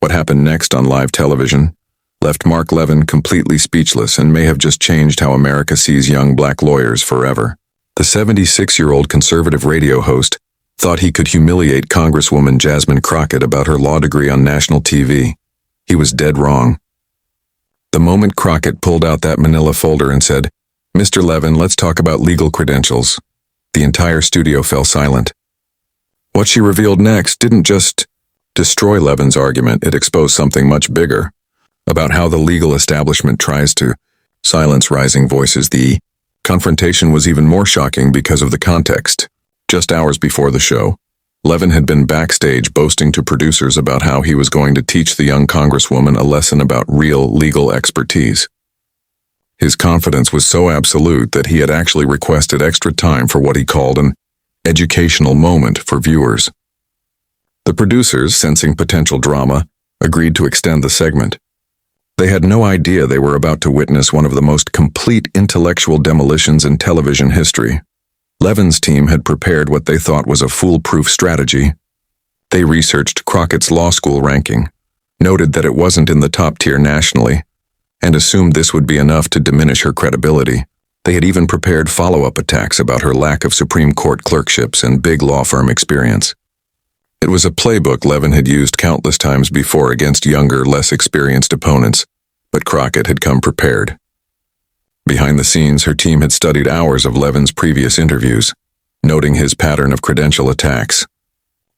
What happened next on live television left Mark Levin completely speechless and may have just changed how America sees young black lawyers forever. The 76-year-old conservative radio host thought he could humiliate Congresswoman Jasmine Crockett about her law degree on national TV. He was dead wrong. The moment Crockett pulled out that manila folder and said, "Mr. Levin, let's talk about legal credentials," the entire studio fell silent. What she revealed next didn't just destroy Levin's argument, it exposed something much bigger about how the legal establishment tries to silence rising voices. The confrontation was even more shocking because of the context. Just hours before the show, Levin had been backstage boasting to producers about how he was going to teach the young Congresswoman a lesson about real legal expertise. His confidence was so absolute that he had actually requested extra time for what he called an educational moment for viewers. The producers, sensing potential drama, agreed to extend the segment. They had no idea they were about to witness one of the most complete intellectual demolitions in television history. Levin's team had prepared what they thought was a foolproof strategy. They researched Crockett's law school ranking, noted that it wasn't in the top tier nationally, and assumed this would be enough to diminish her credibility. They had even prepared follow-up attacks about her lack of Supreme Court clerkships and big law firm experience. It was a playbook Levin had used countless times before against younger, less experienced opponents, but Crockett had come prepared. Behind the scenes, her team had studied hours of Levin's previous interviews, noting his pattern of credential attacks.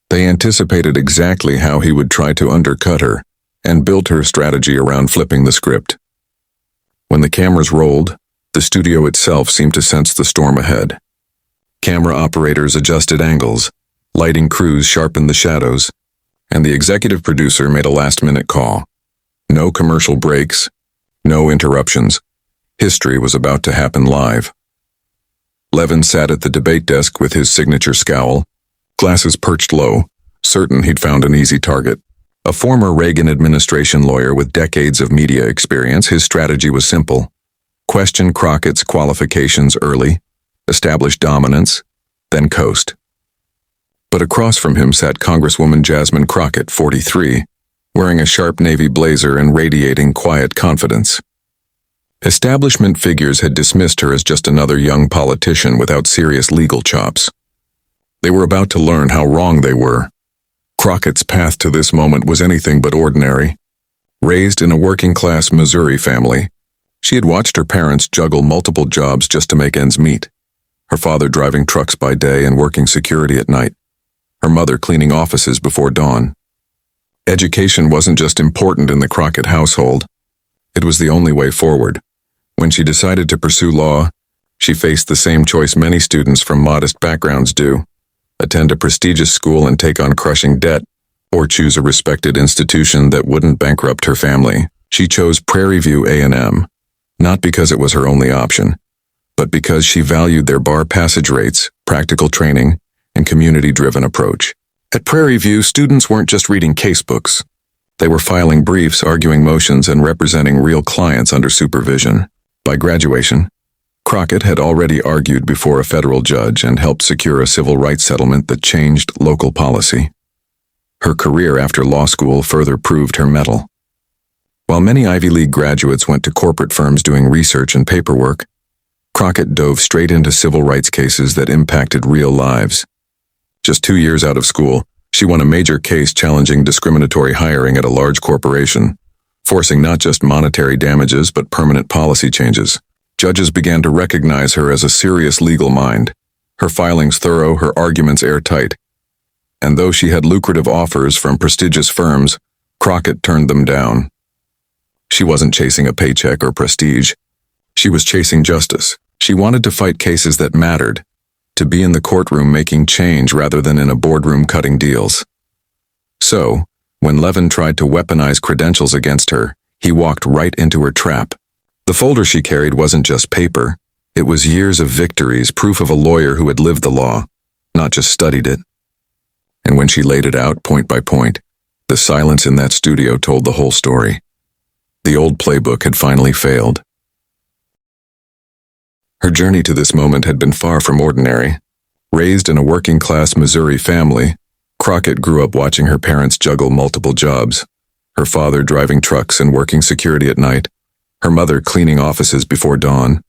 They anticipated exactly how he would try to undercut her and built her strategy around flipping the script. When the cameras rolled, the studio itself seemed to sense the storm ahead. Camera operators adjusted angles, lighting crews sharpened the shadows, and the executive producer made a last-minute call. No commercial breaks, no interruptions. History was about to happen live. Levin sat at the debate desk with his signature scowl, glasses perched low, certain he'd found an easy target. A former Reagan administration lawyer with decades of media experience, his strategy was simple. Question Crockett's qualifications early, establish dominance, then coast. But across from him sat Congresswoman Jasmine Crockett, 43, wearing a sharp navy blazer and radiating quiet confidence. Establishment figures had dismissed her as just another young politician without serious legal chops. They were about to learn how wrong they were. Crockett's path to this moment was anything but ordinary. Raised in a working-class Missouri family, she had watched her parents juggle multiple jobs just to make ends meet. Her father driving trucks by day and working security at night. Her mother cleaning offices before dawn. Education wasn't just important in the Crockett household. It was the only way forward. When she decided to pursue law, she faced the same choice many students from modest backgrounds do: attend a prestigious school and take on crushing debt, or choose a respected institution that wouldn't bankrupt her family. She chose Prairie View A&M, not because it was her only option, but because she valued their bar passage rates, practical training, and community-driven approach. At Prairie View, students weren't just reading casebooks. They were filing briefs, arguing motions, and representing real clients under supervision. By graduation, Crockett had already argued before a federal judge and helped secure a civil rights settlement that changed local policy. Her career after law school further proved her mettle. While many Ivy League graduates went to corporate firms doing research and paperwork, Crockett dove straight into civil rights cases that impacted real lives. Just 2 years out of school, she won a major case challenging discriminatory hiring at a large corporation, forcing not just monetary damages but permanent policy changes. Judges began to recognize her as a serious legal mind, her filings thorough, her arguments airtight. And though she had lucrative offers from prestigious firms, Crockett turned them down. She wasn't chasing a paycheck or prestige. She was chasing justice. She wanted to fight cases that mattered, to be in the courtroom making change rather than in a boardroom cutting deals. So, when Levin tried to weaponize credentials against her, he walked right into her trap. The folder she carried wasn't just paper. It was years of victories, proof of a lawyer who had lived the law, not just studied it. And when she laid it out point by point, the silence in that studio told the whole story. The old playbook had finally failed. Her journey to this moment had been far from ordinary. Raised in a working-class Missouri family, Crockett grew up watching her parents juggle multiple jobs. her father driving trucks and working security at night, her mother cleaning offices before dawn.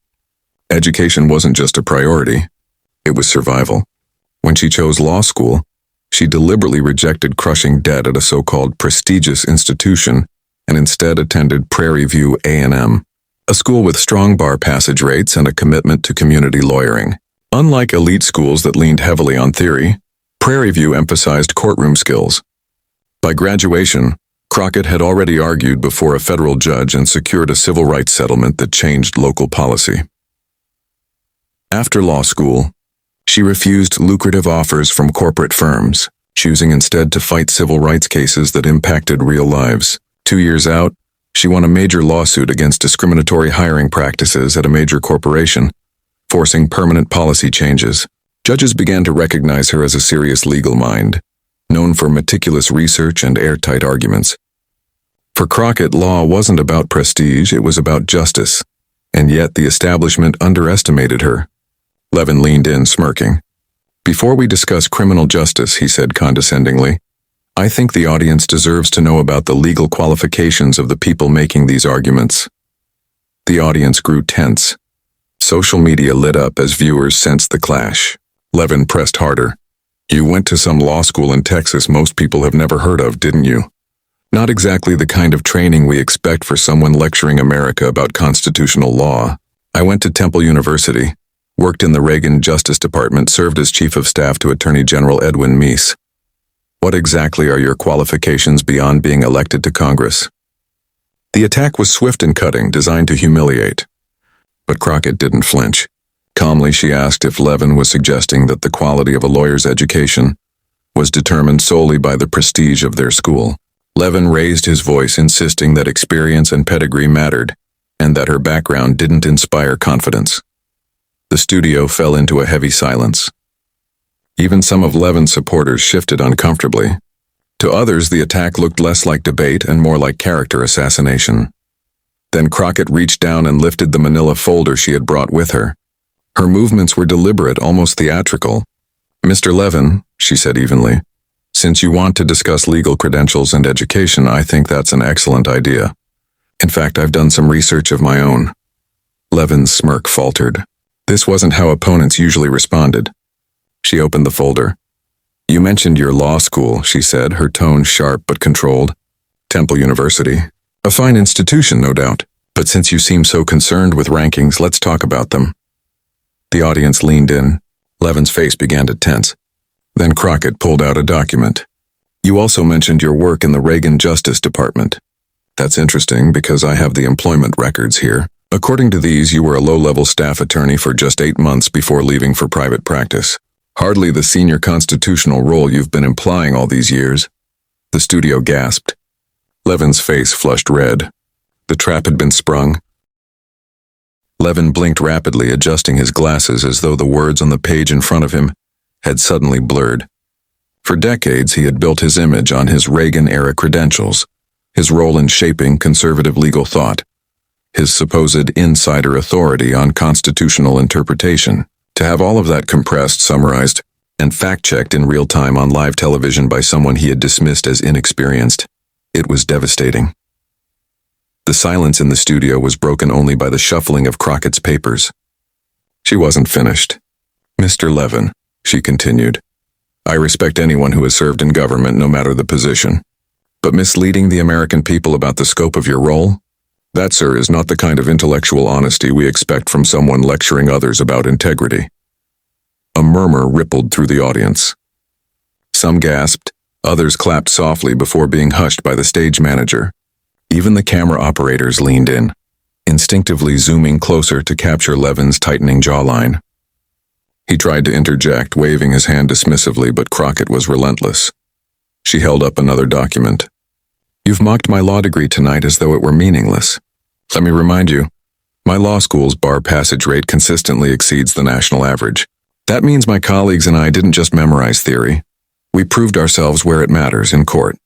Education wasn't just a priority, it was survival. When she chose law school, she deliberately rejected crushing debt at a so-called prestigious institution and instead attended Prairie View A&M, a school with strong bar passage rates and a commitment to community lawyering. Unlike elite schools that leaned heavily on theory, Prairie View emphasized courtroom skills. By graduation, Crockett had already argued before a federal judge and secured a civil rights settlement that changed local policy. After law school, she refused lucrative offers from corporate firms, choosing instead to fight civil rights cases that impacted real lives. 2 years out, she won a major lawsuit against discriminatory hiring practices at a major corporation, forcing permanent policy changes. Judges began to recognize her as a serious legal mind, known for meticulous research and airtight arguments. For Crockett, law wasn't about prestige, it was about justice, and yet the establishment underestimated her. Levin leaned in, smirking. "Before we discuss criminal justice," he said condescendingly, "I think the audience deserves to know about the legal qualifications of the people making these arguments." The audience grew tense. Social media lit up as viewers sensed the clash. Levin pressed harder. "You went to some law school in Texas most people have never heard of, didn't you? Not exactly the kind of training we expect for someone lecturing America about constitutional law. I went to Temple University, worked in the Reagan Justice Department, served as Chief of Staff to Attorney General Edwin Meese. What exactly are your qualifications beyond being elected to Congress?" The attack was swift and cutting, designed to humiliate. But Crockett didn't flinch. Calmly, she asked if Levin was suggesting that the quality of a lawyer's education was determined solely by the prestige of their school. Levin raised his voice, insisting that experience and pedigree mattered, and that her background didn't inspire confidence. The studio fell into a heavy silence. Even some of Levin's supporters shifted uncomfortably. To others, the attack looked less like debate and more like character assassination. Then Crockett reached down and lifted the manila folder she had brought with her. Her movements were deliberate, almost theatrical. "Mr. Levin," she said evenly, "since you want to discuss legal credentials and education, I think that's an excellent idea. In fact, I've done some research of my own." Levin's smirk faltered. This wasn't how opponents usually responded. She opened the folder. "You mentioned your law school," she said, her tone sharp but controlled. "Temple University. A fine institution, no doubt. But since you seem so concerned with rankings, let's talk about them." The audience leaned in. Levin's face began to tense. Then Crockett pulled out a document. "You also mentioned your work in the Reagan Justice Department. That's interesting because I have the employment records here. According to these, you were a low-level staff attorney for just 8 months before leaving for private practice. Hardly the senior constitutional role you've been implying all these years." The studio gasped. Levin's face flushed red. The trap had been sprung. Levin blinked rapidly, adjusting his glasses as though the words on the page in front of him had suddenly blurred. For decades, he had built his image on his Reagan-era credentials, his role in shaping conservative legal thought, his supposed insider authority on constitutional interpretation. To have all of that compressed, summarized, and fact-checked in real time on live television by someone he had dismissed as inexperienced, it was devastating. The silence in the studio was broken only by the shuffling of Crockett's papers. She wasn't finished. "Mr. Levin," she continued, "I respect anyone who has served in government, no matter the position. But misleading the American people about the scope of your role? That, sir, is not the kind of intellectual honesty we expect from someone lecturing others about integrity." A murmur rippled through the audience. Some gasped, others clapped softly before being hushed by the stage manager. Even the camera operators leaned in, instinctively zooming closer to capture Levin's tightening jawline. He tried to interject, waving his hand dismissively, but Crockett was relentless. She held up another document. "You've mocked my law degree tonight as though it were meaningless. Let me remind you, my law school's bar passage rate consistently exceeds the national average. That means my colleagues and I didn't just memorize theory. We proved ourselves where it matters, in court.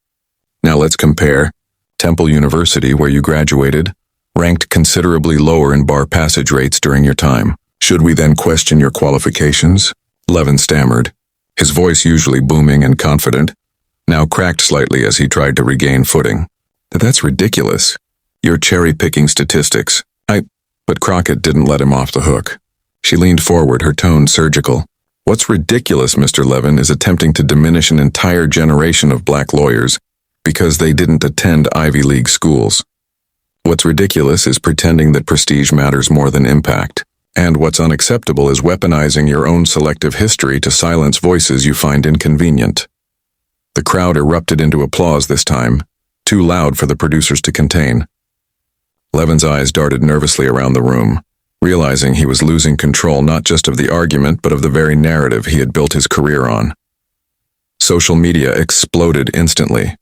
Now let's compare. Temple University, where you graduated, ranked considerably lower in bar passage rates during your time. Should we then question your qualifications?" Levin stammered, his voice usually booming and confident, now cracked slightly as he tried to regain footing. That's ridiculous. You're cherry-picking statistics. But Crockett didn't let him off the hook. She leaned forward, her tone surgical. What's ridiculous, Mr. Levin, is attempting to diminish an entire generation of black lawyers because they didn't attend Ivy League schools. What's ridiculous is pretending that prestige matters more than impact. And what's unacceptable is weaponizing your own selective history to silence voices you find inconvenient. The crowd erupted into applause this time, too loud for the producers to contain. Levin's eyes darted nervously around the room, realizing he was losing control not just of the argument but of the very narrative he had built his career on. Social media exploded instantly.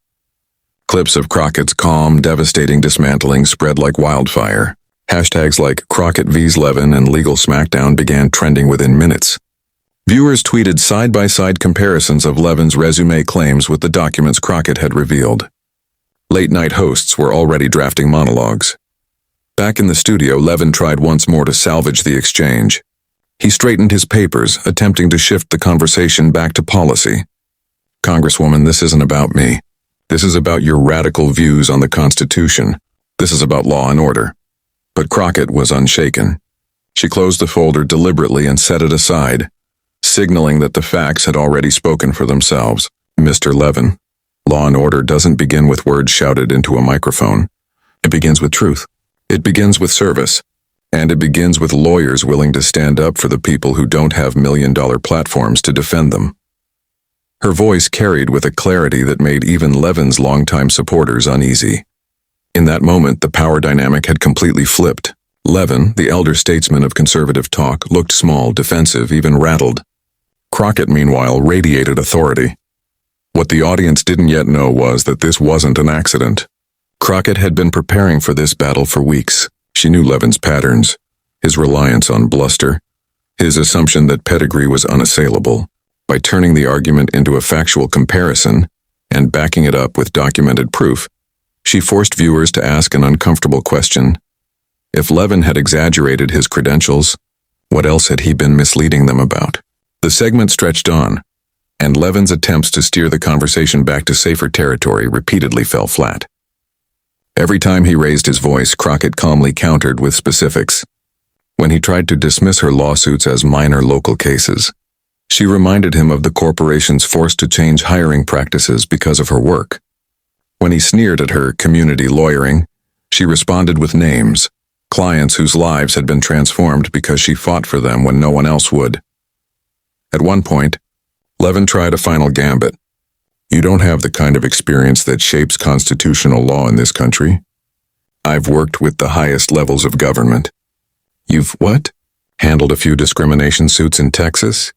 Clips of Crockett's calm, devastating dismantling spread like wildfire. Hashtags like Crockett vs. Levin and Legal Smackdown began trending within minutes. Viewers tweeted side-by-side comparisons of Levin's resume claims with the documents Crockett had revealed. Late-night hosts were already drafting monologues. Back in the studio, Levin tried once more to salvage the exchange. He straightened his papers, attempting to shift the conversation back to policy. Congresswoman, this isn't about me. This is about your radical views on the Constitution. This is about law and order. But Crockett was unshaken. She closed the folder deliberately and set it aside, signaling that the facts had already spoken for themselves. Mr. Levin, law and order doesn't begin with words shouted into a microphone. It begins with truth. It begins with service. And it begins with lawyers willing to stand up for the people who don't have million-dollar platforms to defend them. Her voice carried with a clarity that made even Levin's longtime supporters uneasy. In that moment, the power dynamic had completely flipped. Levin, the elder statesman of conservative talk, looked small, defensive, even rattled. Crockett, meanwhile, radiated authority. What the audience didn't yet know was that this wasn't an accident. Crockett had been preparing for this battle for weeks. She knew Levin's patterns, his reliance on bluster, his assumption that pedigree was unassailable. By turning the argument into a factual comparison and backing it up with documented proof, she forced viewers to ask an uncomfortable question. If Levin had exaggerated his credentials, what else had he been misleading them about? The segment stretched on, and Levin's attempts to steer the conversation back to safer territory repeatedly fell flat. Every time he raised his voice, Crockett calmly countered with specifics. When he tried to dismiss her lawsuits as minor local cases, she reminded him of the corporations forced to change hiring practices because of her work. When he sneered at her community lawyering, she responded with names, clients whose lives had been transformed because she fought for them when no one else would. At one point, Levin tried a final gambit. You don't have the kind of experience that shapes constitutional law in this country. I've worked with the highest levels of government. You've what? Handled a few discrimination suits in Texas?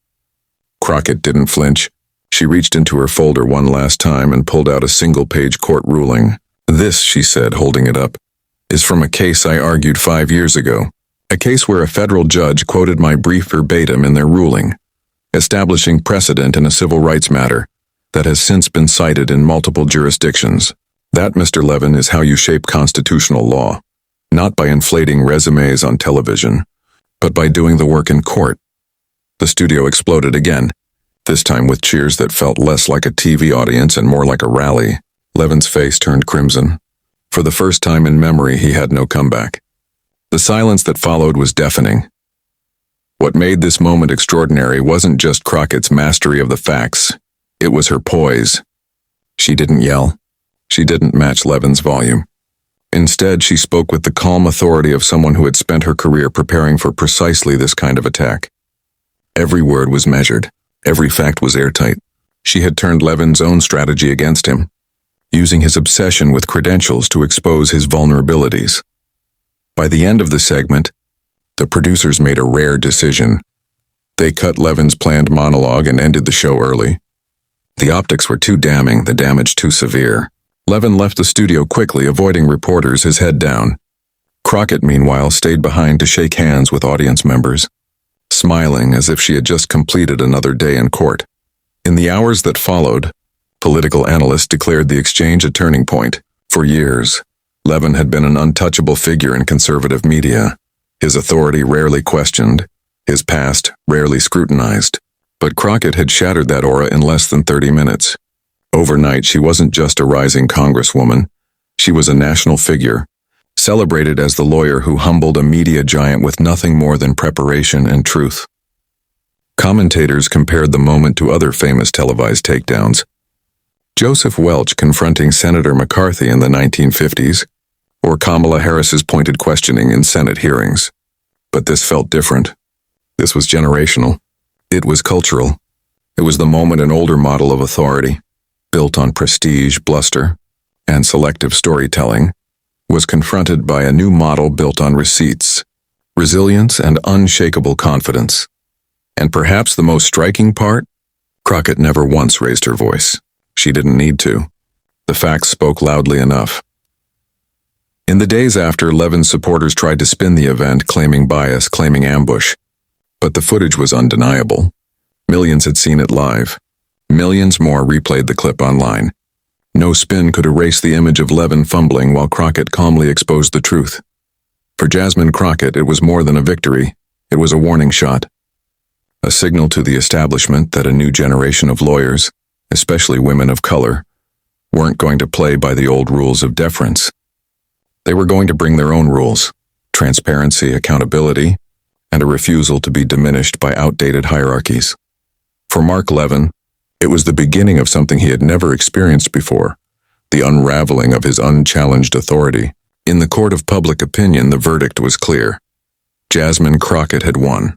Crockett didn't flinch. She reached into her folder one last time and pulled out a single-page court ruling. This, she said, holding it up, is from a case I argued 5 years ago. A case where a federal judge quoted my brief verbatim in their ruling, establishing precedent in a civil rights matter that has since been cited in multiple jurisdictions. That, Mr. Levin, is how you shape constitutional law, not by inflating resumes on television, but by doing the work in court. The studio exploded again, this time with cheers that felt less like a TV audience and more like a rally. Levin's face turned crimson. For the first time in memory, he had no comeback. The silence that followed was deafening. What made this moment extraordinary wasn't just Crockett's mastery of the facts. It was her poise. She didn't yell. She didn't match Levin's volume. Instead, she spoke with the calm authority of someone who had spent her career preparing for precisely this kind of attack. Every word was measured. Every fact was airtight. She had turned Levin's own strategy against him, using his obsession with credentials to expose his vulnerabilities. By the end of the segment, the producers made a rare decision. They cut Levin's planned monologue and ended the show early. The optics were too damning, the damage too severe. Levin left the studio quickly, avoiding reporters, his head down. Crockett, meanwhile, stayed behind to shake hands with audience members, smiling as if she had just completed another day in court. In the hours that followed, political analysts declared the exchange a turning point. For years, Levin had been an untouchable figure in conservative media, his authority rarely questioned, his past rarely scrutinized. But Crockett had shattered that aura in less than 30 minutes. Overnight, she wasn't just a rising congresswoman. She was a national figure, celebrated as the lawyer who humbled a media giant with nothing more than preparation and truth. Commentators compared the moment to other famous televised takedowns. Joseph Welch confronting Senator McCarthy in the 1950s, or Kamala Harris's pointed questioning in Senate hearings. But this felt different. This was generational. It was cultural. It was the moment an older model of authority, built on prestige, bluster, and selective storytelling, was confronted by a new model built on receipts, resilience, and unshakable confidence. And perhaps the most striking part? Crockett never once raised her voice. She didn't need to. The facts spoke loudly enough. In the days after, Levin's supporters tried to spin the event, claiming bias, claiming ambush. But the footage was undeniable. Millions had seen it live. Millions more replayed the clip online. No spin could erase the image of Levin fumbling while Crockett calmly exposed the truth. For Jasmine Crockett, it was more than a victory. It was a warning shot. A signal to the establishment that a new generation of lawyers, especially women of color, weren't going to play by the old rules of deference. They were going to bring their own rules: transparency, accountability, and a refusal to be diminished by outdated hierarchies. For Mark Levin, it was the beginning of something he had never experienced before, the unraveling of his unchallenged authority. In the court of public opinion, the verdict was clear. Jasmine Crockett had won.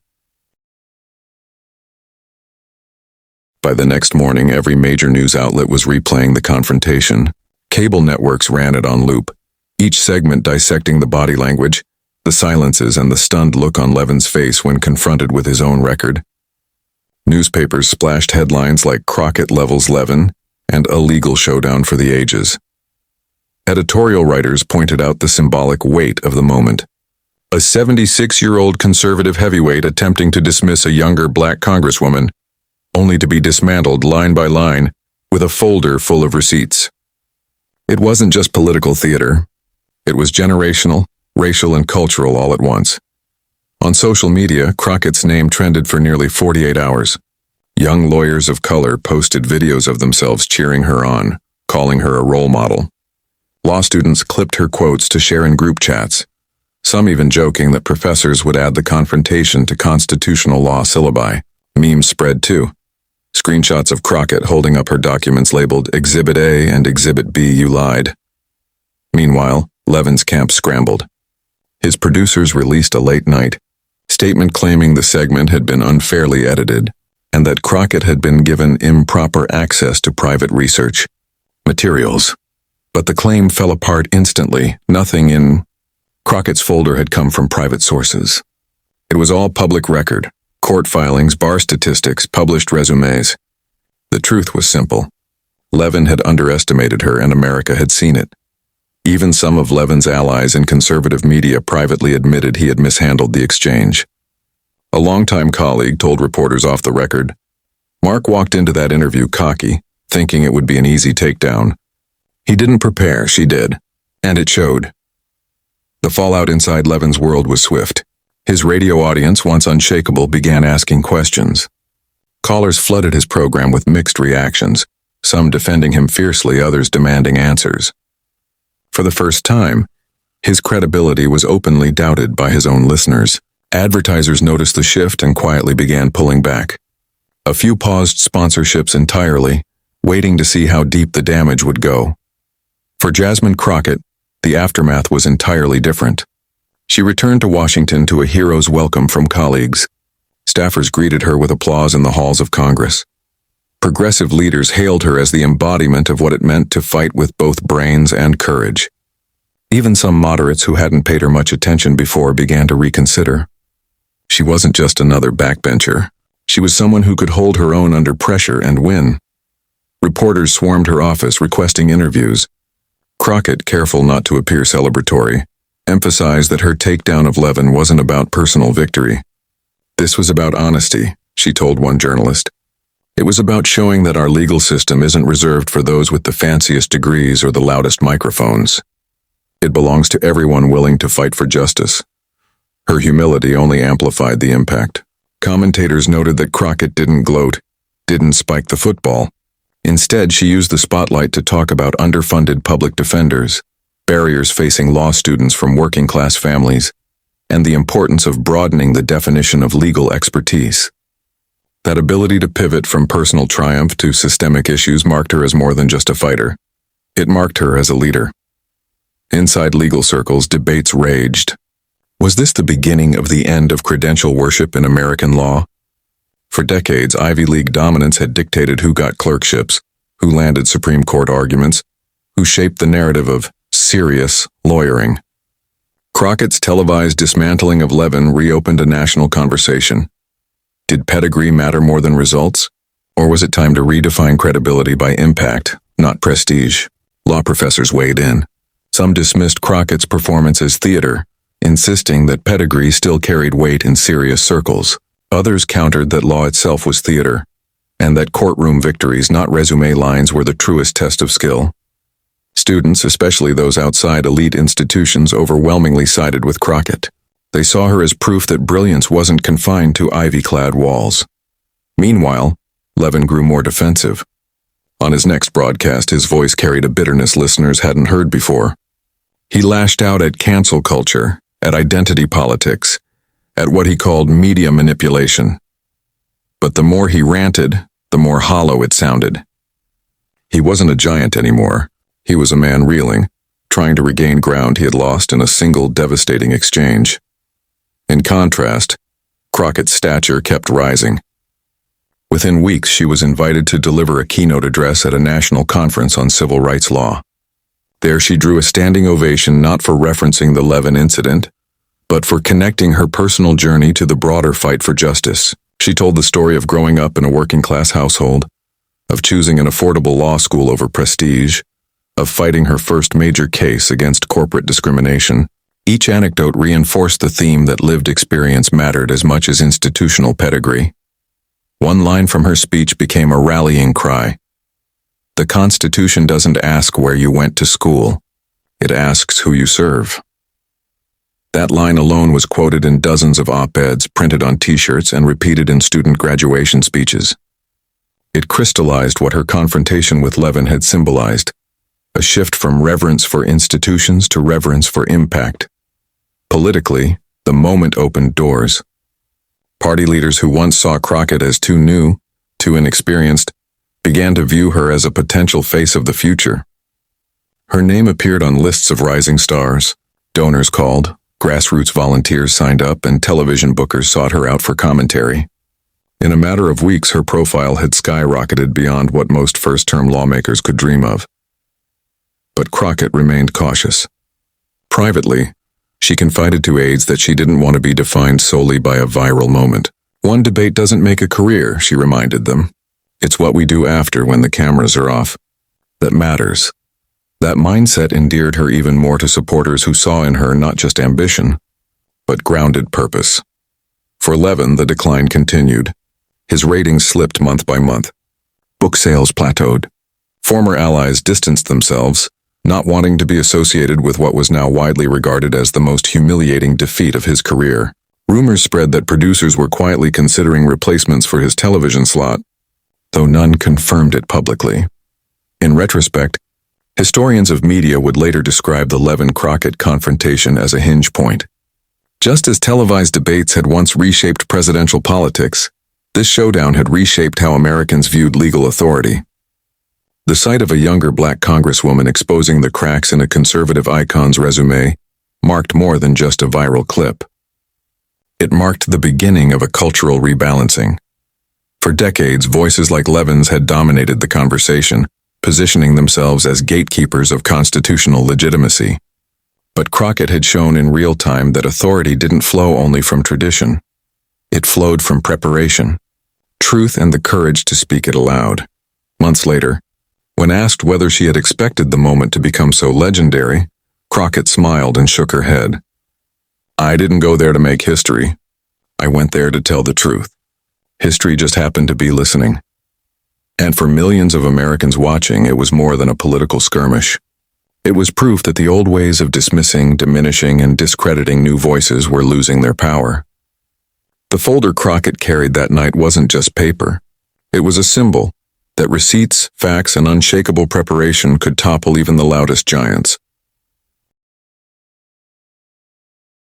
By the next morning, every major news outlet was replaying the confrontation. Cable networks ran it on loop, each segment dissecting the body language, the silences, and the stunned look on Levin's face when confronted with his own record. Newspapers splashed headlines like "Crockett levels Levin" and "A legal showdown for the ages." Editorial writers pointed out the symbolic weight of the moment. A 76-year-old conservative heavyweight attempting to dismiss a younger black congresswoman, only to be dismantled line by line with a folder full of receipts. It wasn't just political theater. It was generational, racial, and cultural all at once. On social media, Crockett's name trended for nearly 48 hours. Young lawyers of color posted videos of themselves cheering her on, calling her a role model. Law students clipped her quotes to share in group chats, some even joking that professors would add the confrontation to constitutional law syllabi. Memes spread too. Screenshots of Crockett holding up her documents labeled Exhibit A and Exhibit B, "You lied." Meanwhile, Levin's camp scrambled. His producers released a late-night statement claiming the segment had been unfairly edited and that Crockett had been given improper access to private research materials. But the claim fell apart instantly. Nothing in Crockett's folder had come from private sources. It was all public record: court filings, bar statistics, published resumes. The truth was simple. Levin had underestimated her, and America had seen it. Even some of Levin's allies in conservative media privately admitted he had mishandled the exchange. A longtime colleague told reporters off the record, "Mark walked into that interview cocky, thinking it would be an easy takedown. He didn't prepare, she did, and it showed." The fallout inside Levin's world was swift. His radio audience, once unshakable, began asking questions. Callers flooded his program with mixed reactions, some defending him fiercely, others demanding answers. For the first time, his credibility was openly doubted by his own listeners. Advertisers noticed the shift and quietly began pulling back. A few paused sponsorships entirely, waiting to see how deep the damage would go. For Jasmine Crockett, the aftermath was entirely different. She returned to Washington to a hero's welcome from colleagues. Staffers greeted her with applause in the halls of Congress. Progressive leaders hailed her as the embodiment of what it meant to fight with both brains and courage. Even some moderates who hadn't paid her much attention before began to reconsider. She wasn't just another backbencher. She was someone who could hold her own under pressure and win. Reporters swarmed her office requesting interviews. Crockett, careful not to appear celebratory, emphasized that her takedown of Levin wasn't about personal victory. "This was about honesty," she told one journalist. "It was about showing that our legal system isn't reserved for those with the fanciest degrees or the loudest microphones. It belongs to everyone willing to fight for justice." Her humility only amplified the impact. Commentators noted that Crockett didn't gloat, didn't spike the football. Instead, she used the spotlight to talk about underfunded public defenders, barriers facing law students from working-class families, and the importance of broadening the definition of legal expertise. That ability to pivot from personal triumph to systemic issues marked her as more than just a fighter. It marked her as a leader. Inside legal circles, debates raged. Was this the beginning of the end of credential worship in American law? For decades, Ivy League dominance had dictated who got clerkships, who landed Supreme Court arguments, who shaped the narrative of serious lawyering. Crockett's televised dismantling of Levin reopened a national conversation. Did pedigree matter more than results? Or was it time to redefine credibility by impact, not prestige? Law professors weighed in. Some dismissed Crockett's performance as theater, insisting that pedigree still carried weight in serious circles. Others countered that law itself was theater, and that courtroom victories, not resume lines, were the truest test of skill. Students, especially those outside elite institutions, overwhelmingly sided with Crockett. They saw her as proof that brilliance wasn't confined to ivy-clad walls. Meanwhile, Levin grew more defensive. On his next broadcast, his voice carried a bitterness listeners hadn't heard before. He lashed out at cancel culture, at identity politics, at what he called media manipulation. But the more he ranted, the more hollow it sounded. He wasn't a giant anymore. He was a man reeling, trying to regain ground he had lost in a single devastating exchange. In contrast, Crockett's stature kept rising. Within weeks, she was invited to deliver a keynote address at a national conference on civil rights law. There she drew a standing ovation not for referencing the Levin incident, but for connecting her personal journey to the broader fight for justice. She told the story of growing up in a working-class household, of choosing an affordable law school over prestige, of fighting her first major case against corporate discrimination. Each anecdote reinforced the theme that lived experience mattered as much as institutional pedigree. One line from her speech became a rallying cry. The Constitution doesn't ask where you went to school. It asks who you serve. That line alone was quoted in dozens of op-eds, printed on t-shirts, and repeated in student graduation speeches. It crystallized what her confrontation with Levin had symbolized, a shift from reverence for institutions to reverence for impact. Politically, the moment opened doors. Party leaders who once saw Crockett as too new, too inexperienced, began to view her as a potential face of the future. Her name appeared on lists of rising stars. Donors called, grassroots volunteers signed up, and television bookers sought her out for commentary. In a matter of weeks, her profile had skyrocketed beyond what most first-term lawmakers could dream of. But Crockett remained cautious. Privately, she confided to aides that she didn't want to be defined solely by a viral moment. One debate doesn't make a career, she reminded them. It's what we do after, when the cameras are off, that matters. That mindset endeared her even more to supporters who saw in her not just ambition, but grounded purpose. For Levin, the decline continued. His ratings slipped month by month. Book sales plateaued. Former allies distanced themselves, not wanting to be associated with what was now widely regarded as the most humiliating defeat of his career. Rumors spread that producers were quietly considering replacements for his television slot, though none confirmed it publicly. In retrospect, historians of media would later describe the Levin-Crockett confrontation as a hinge point. Just as televised debates had once reshaped presidential politics, this showdown had reshaped how Americans viewed legal authority. The sight of a younger black congresswoman exposing the cracks in a conservative icon's resume marked more than just a viral clip. It marked the beginning of a cultural rebalancing. For decades, voices like Levin's had dominated the conversation, positioning themselves as gatekeepers of constitutional legitimacy. But Crockett had shown in real time that authority didn't flow only from tradition. It flowed from preparation, truth, and the courage to speak it aloud. Months later, when asked whether she had expected the moment to become so legendary, Crockett smiled and shook her head. "I didn't go there to make history. I went there to tell the truth. History just happened to be listening." And for millions of Americans watching, it was more than a political skirmish. It was proof that the old ways of dismissing, diminishing, and discrediting new voices were losing their power. The folder Crockett carried that night wasn't just paper. It was a symbol that receipts, facts, and unshakable preparation could topple even the loudest giants.